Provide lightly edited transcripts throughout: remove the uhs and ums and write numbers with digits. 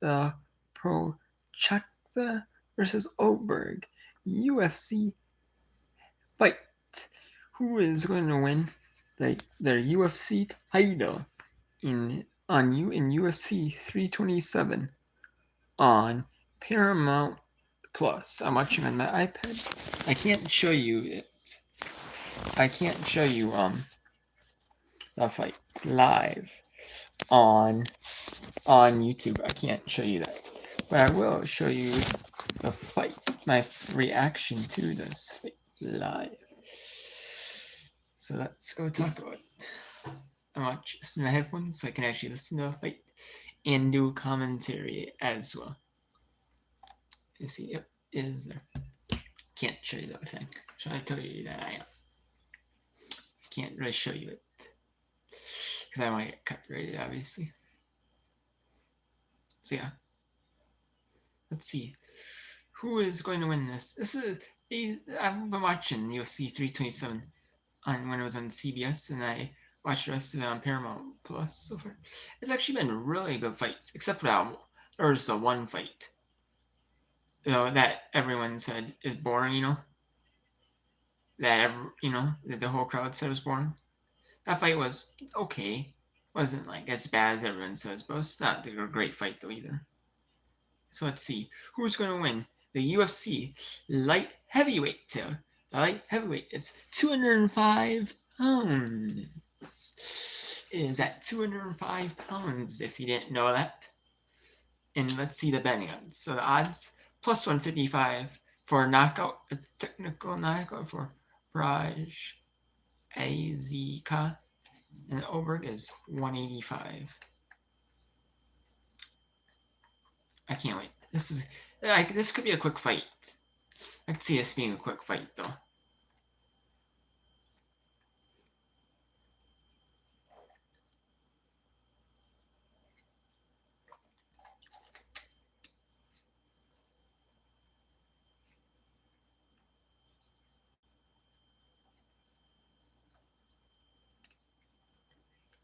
the Prochazka versus Ulberg UFC fight. Who is going to win their UFC title in UFC 327 on Paramount Plus? I'm watching on my iPad. I can't show you it. I can't show you the fight live on YouTube. I can't show you that, but I will show you the fight, my reaction to this fight live. So let's go talk about it. I'm watching this in my headphones so I can actually listen to the fight and do commentary as well. You see, yep, it is there. Can't show you the other thing. Should I tell you that I can't really show you it because I don't want to get copyrighted, obviously. So yeah, let's see who is going to win this. I've been watching UFC 327 when it was on CBS, and I watched the rest of it on Paramount Plus so far. It's actually been really good fights, except for that there was the one fight, that everyone said is boring. That the whole crowd said was boring. That fight was okay. Wasn't like as bad as everyone says, but it's not a great fight though either. So let's see who's going to win the UFC light heavyweight. The light heavyweight is 205 pounds. It is at 205 pounds if you didn't know that. And let's see the betting odds. So the odds plus 155 for a knockout, a technical knockout for Prochazka, and Ulberg is 185. I can't wait. This could be a quick fight. I could see this being a quick fight though.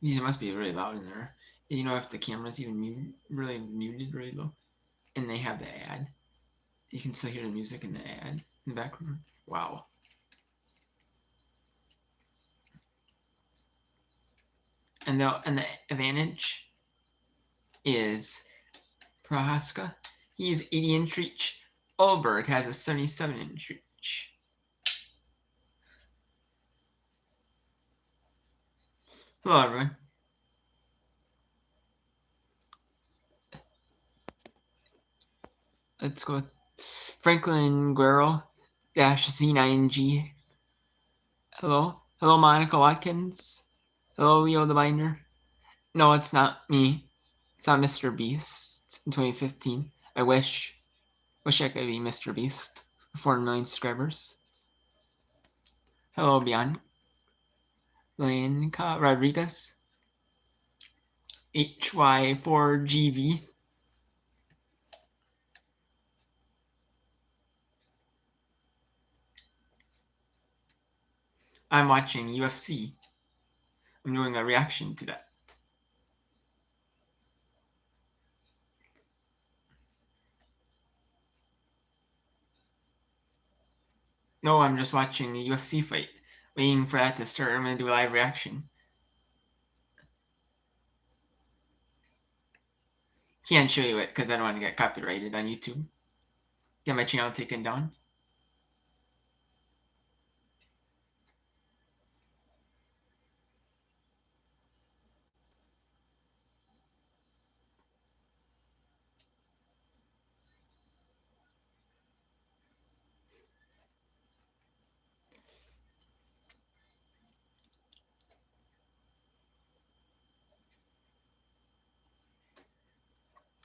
These must be really loud in there. If the camera's even really muted really low, and they have the ad, you can still hear the music in the ad in the background. Wow. And the advantage is Prochazka. He's 80-inch reach. Ulberg has a 77-inch reach. Hello, everyone. Let's go. Franklin Guerrero -Z9G. Hello. Hello, Monica Watkins. Hello, Leo the Binder. No, it's not me. It's not Mr. Beast in 2015. I wish I could be Mr. Beast. 4 million subscribers. Hello, Bianca Rodriguez. HY4GB. I'm watching UFC. I'm doing a reaction to that. No, I'm just watching the UFC fight. Waiting for that to start. I'm going to do a live reaction. Can't show you it because I don't want to get copyrighted on YouTube. Get my channel taken down.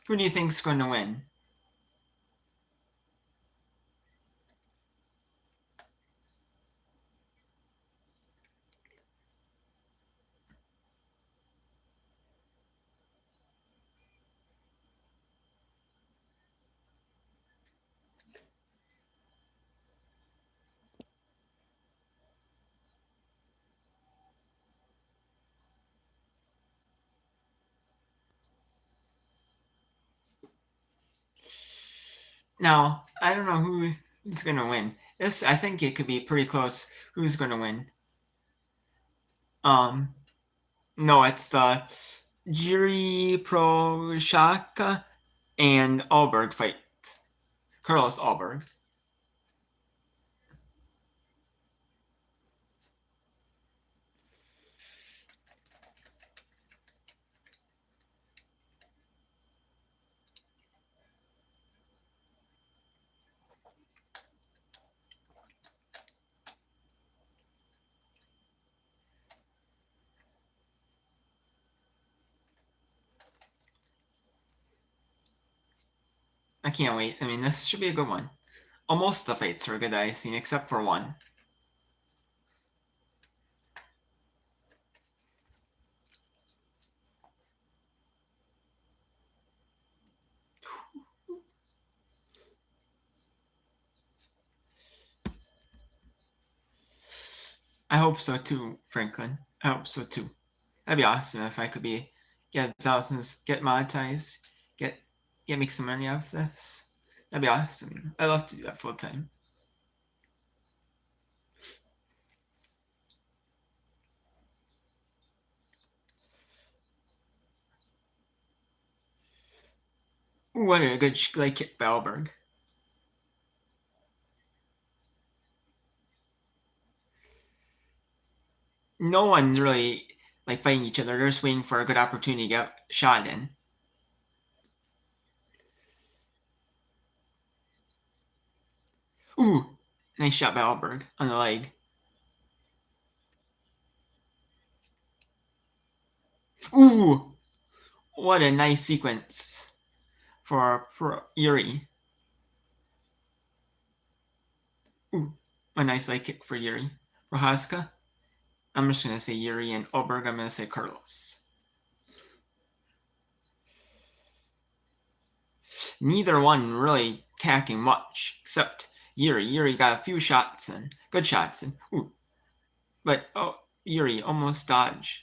Who do you think's going to win? Now, I don't know who's going to win. This, I think it could be pretty close who's going to win. Um, no, it's the Jiri Prochazka and Ulberg fight. Carlos Ulberg. I can't wait. I mean, this should be a good one. Almost the fights are good that I've seen, except for one. I hope so too, Franklin. I hope so too. That'd be awesome if I could get thousands, get monetized, get make some money off this. That'd be awesome. I'd love to do that full time. Ooh, what a good leg kick by Ulberg. No one's really like fighting each other. They're just waiting for a good opportunity to get shot in. Ooh, nice shot by Ulberg on the leg. Ooh, what a nice sequence for Yuri. Ooh, a nice leg kick for Yuri. Prochazka. I'm just gonna say Yuri, and Ulberg, I'm gonna say Carlos. Neither one really attacking much, except Yuri. Yuri got a few shots in, good shots in. Ooh, but Yuri almost dodged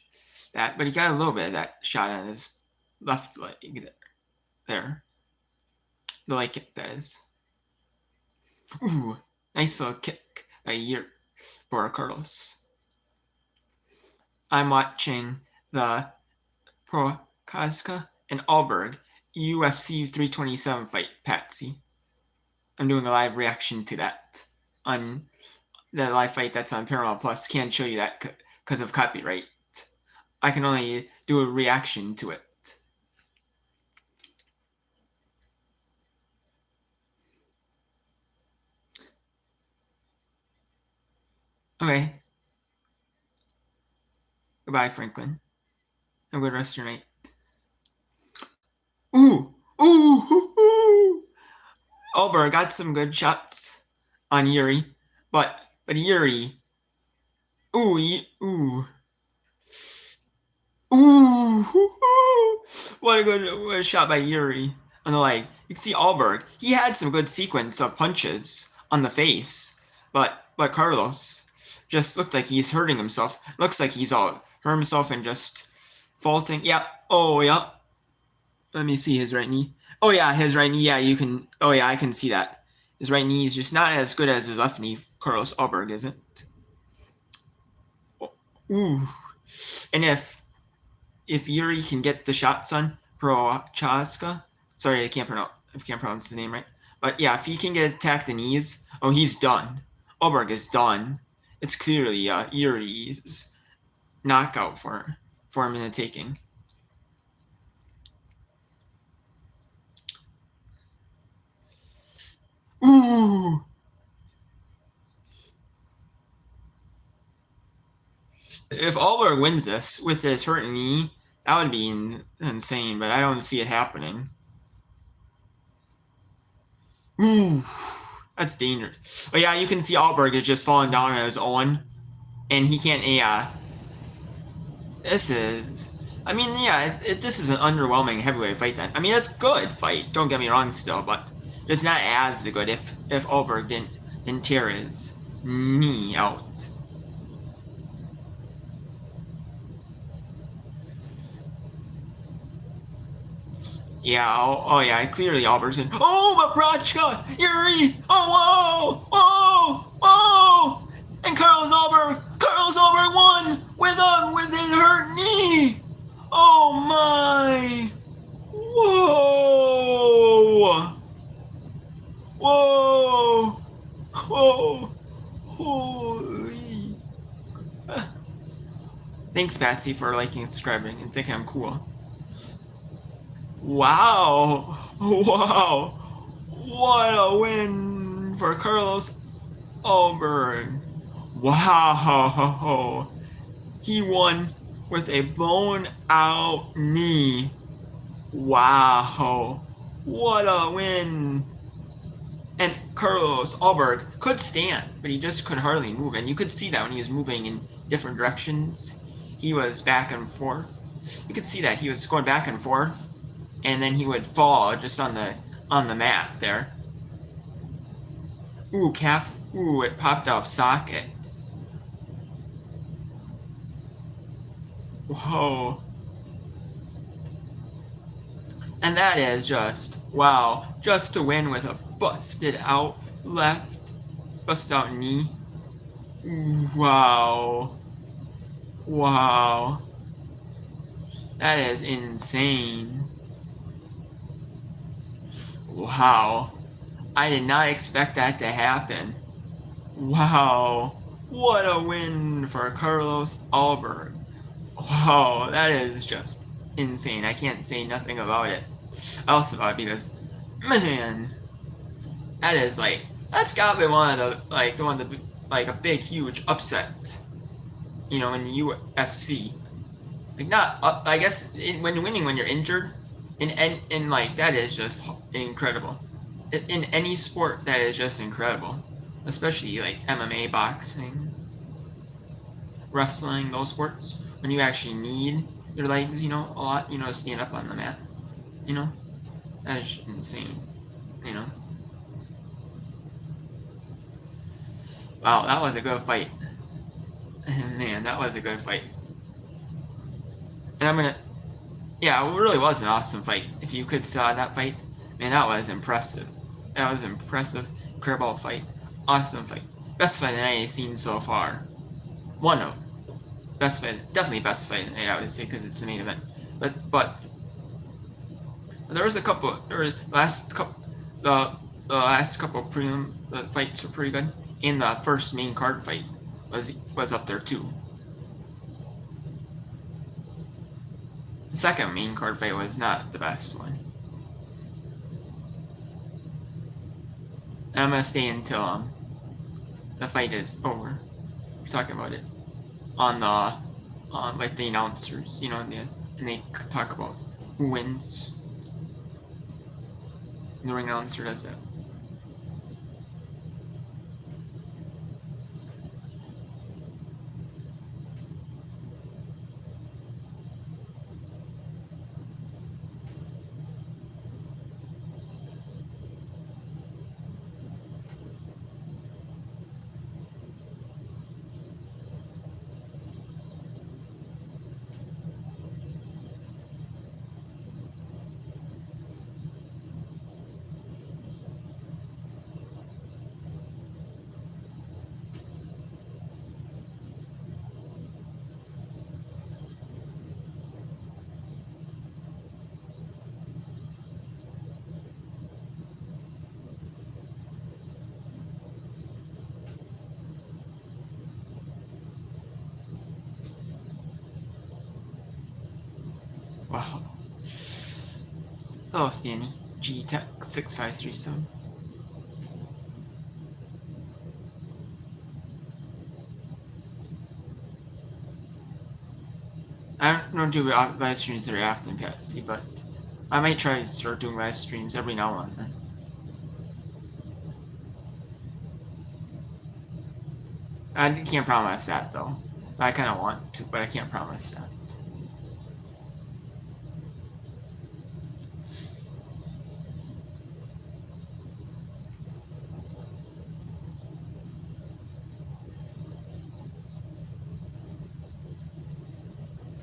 that, but he got a little bit of that shot on his left leg there. The leg kick, that is. Ooh, nice little kick by Yuri for Carlos. I'm watching the Prochazka and Ulberg UFC 327 fight, Patsy. I'm doing a live reaction to that on the live fight that's on Paramount Plus. Can't show you that because of copyright. I can only do a reaction to it. Okay. Goodbye, Franklin. Have a good rest of your night. Ooh! Ooh! Ooh! Ulberg got some good shots on Yuri, but Yuri. Ooh! Ooh! Ooh! What a good shot by Yuri on the leg. You can see Ulberg. He had some good sequence of punches on the face, but Carlos just looked like he's hurting himself. Looks like he's all hurt himself and just faulting. Yep. Oh, yep. Let me see his right knee. Oh yeah, his right knee. Yeah, you can. Oh yeah, I can see that. His right knee is just not as good as his left knee. Carlos Ulberg isn't. Ooh. And if Yuri can get the shots on Prochazka, sorry, I can't pronounce the name right. But yeah, if he can get attacked the knees, oh, he's done. Ulberg is done. It's clearly Yuri's knockout for him in the taking. Ooh. If Ulberg wins this with his hurt knee, that would be insane, but I don't see it happening. Ooh, that's dangerous. But yeah, you can see Ulberg is just falling down on his own, and he can't. Yeah, this is. I mean, yeah, this is an underwhelming heavyweight fight. Then I mean, it's a good fight. Don't get me wrong, still, but it's not as good if Ulberg didn't tear his knee out. Yeah, oh yeah, clearly Ulberg's in. Oh, but Prochazka! Yuri! Oh, whoa! Whoa! Whoa! And Carlos Ulberg won with his hurt knee! Oh my! Whoa! Whoa! Whoa! Holy! Thanks, Patsy, for liking and subscribing and thinking I'm cool. Wow! Wow! What a win for Carlos Ulberg! Wow! He won with a blown out knee. Wow! What a win! And Carlos Ulberg could stand, but he just could hardly move. And you could see that when he was moving in different directions. He was back and forth. You could see that he was going back and forth, and then he would fall just on the mat there. Ooh, calf. Ooh, it popped off socket. Whoa. And that is just, wow. Just to win with a busted out left, busted out knee. Wow. Wow. That is insane. Wow. I did not expect that to happen. Wow. What a win for Carlos Ulberg. Wow, that is just insane. I can't say nothing about it else about it because, man, that is like, that's gotta be one of the, like a big, huge upset, you know, in the UFC. Like, not, I guess, when winning when you're injured, in like, that is just incredible. In any sport, that is just incredible. Especially, like, MMA, boxing, wrestling, those sports, when you actually need your legs, you know, a lot, you know, to stand up on the mat, you know, that is insane, you know. Wow, that was a good fight. Man, that was a good fight. And yeah, it really was an awesome fight. If you could saw that fight, man, that was impressive. That was impressive, incredible fight, awesome fight, best fight that I've seen so far. One of best fight, definitely best fight tonight, I would say, because it's the main event. But there was a couple. There was the last couple prelim fights were pretty good, and the first main card fight was up there too. The second main card fight was not the best one. And I'm gonna stay until the fight is over. We're talking about it on like the announcers, you know, and they talk about who wins. And the ring announcer does that. Wow. Hello, Stanley. G-Tech 6537. I don't do live streams very often, Patsy, but I might try to start doing live streams every now and then. I can't promise that, though. I kind of want to, but I can't promise that.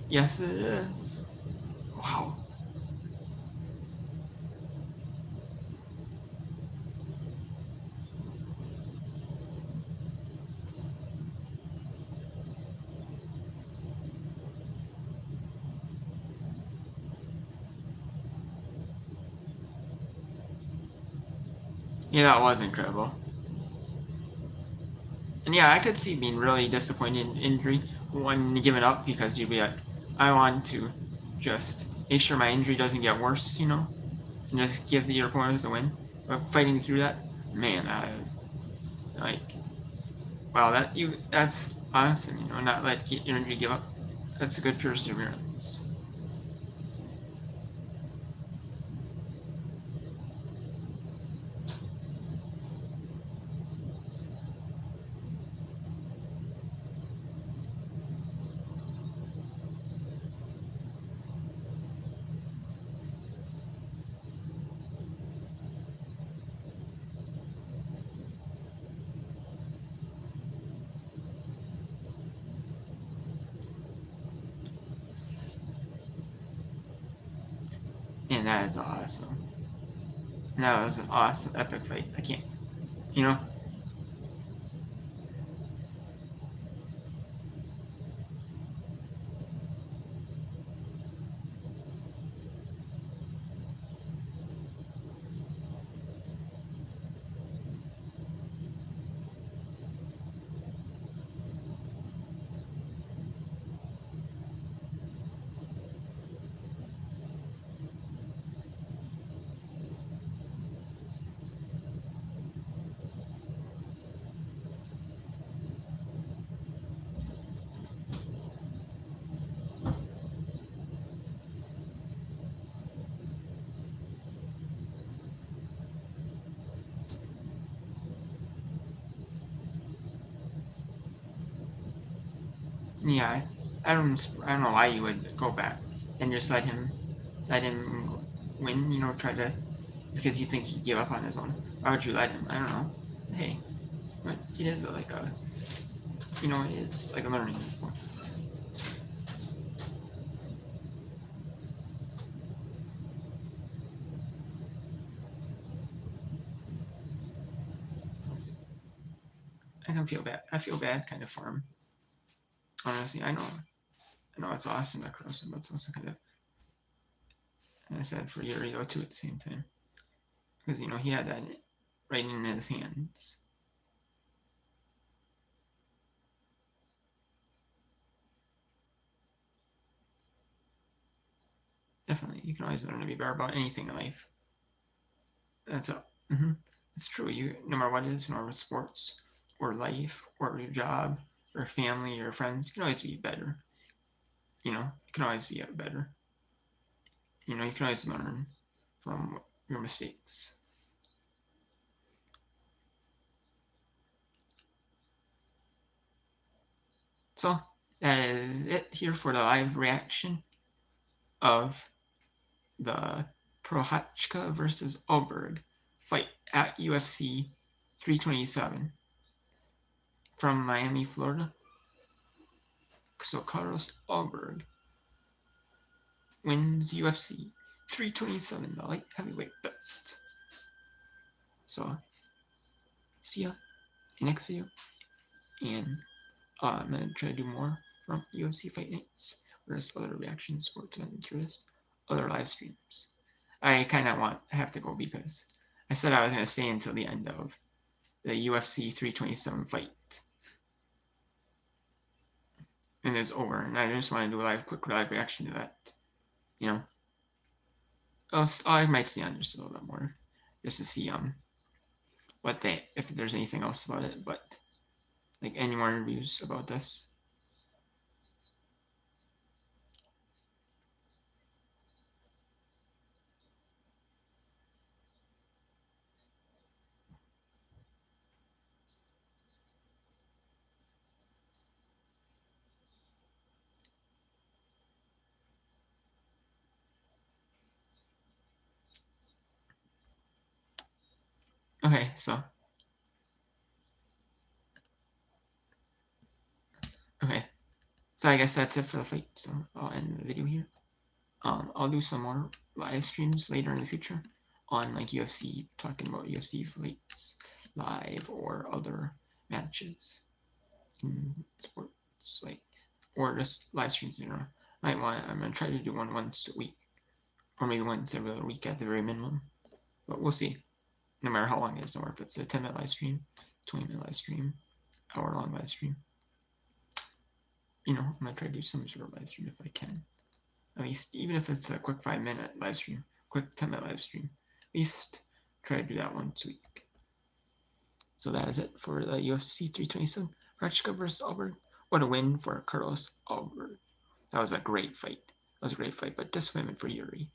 Yes, it is. Wow. Yeah, that was incredible. And yeah, I could see being really disappointed in injury when giving up because you'd be like, I want to just make sure my injury doesn't get worse, you know, and just give the opponent the win. But fighting through that, man, that is like, wow, that's awesome, you know, not let your injury give up. That's a good perseverance. And that is awesome. That was an awesome, epic fight. I can't, you know, yeah, I don't know why you would go back and just let him win. You know, try to because you think he'd give up on his own. Why would you let him? I don't know. Hey, but it is like a, you know, it is like a learning point. I can feel bad. I feel bad kind of for him. Honestly, I know it's awesome that cross him, but it's also kind of, and I said for Yuri though too at the same time because you know he had that right in his hands. Definitely, you can always learn to be better about anything in life. That's a, mm-hmm. It's true. You no matter what it is, no matter what sports or life or your job or family or friends, you can always be better. You know, you can always be better. You know, you can always learn from your mistakes. So that is it here for the live reaction of the Prochazka versus Ulberg fight at UFC 327 from Miami, Florida. So Carlos Ulberg wins UFC 327, the light heavyweight belt. So see ya in the next video, and I'm gonna try to do more from UFC fight nights, or just other reactions, sports event interest, other live streams. I kind of have to go because I said I was gonna stay until the end of the UFC 327 fight, and it's over. And I just want to do a quick live reaction to that. You know, I might stay on just a little bit more, just to see what they if there's anything else about it, but like any more reviews about this. Okay, so okay, so I guess that's it for the fight. So I'll end the video here. I'll do some more live streams later in the future on like UFC, talking about UFC fights live or other matches in sports, like or just live streams. You know, I'm gonna try to do one once a week, or maybe once every other week at the very minimum. But we'll see. no matter how long it is, no matter if it's a 10-minute live stream, 20-minute live stream, hour-long live stream. I'm gonna try to do some sort of live stream if I can. At least, even if it's a quick 5-minute live stream, quick 10-minute live stream, at least try to do that once a week. So that is it for the UFC 327. Prochazka versus Ulberg. What a win for Carlos Ulberg. That was a great fight. But disappointment for Yuri.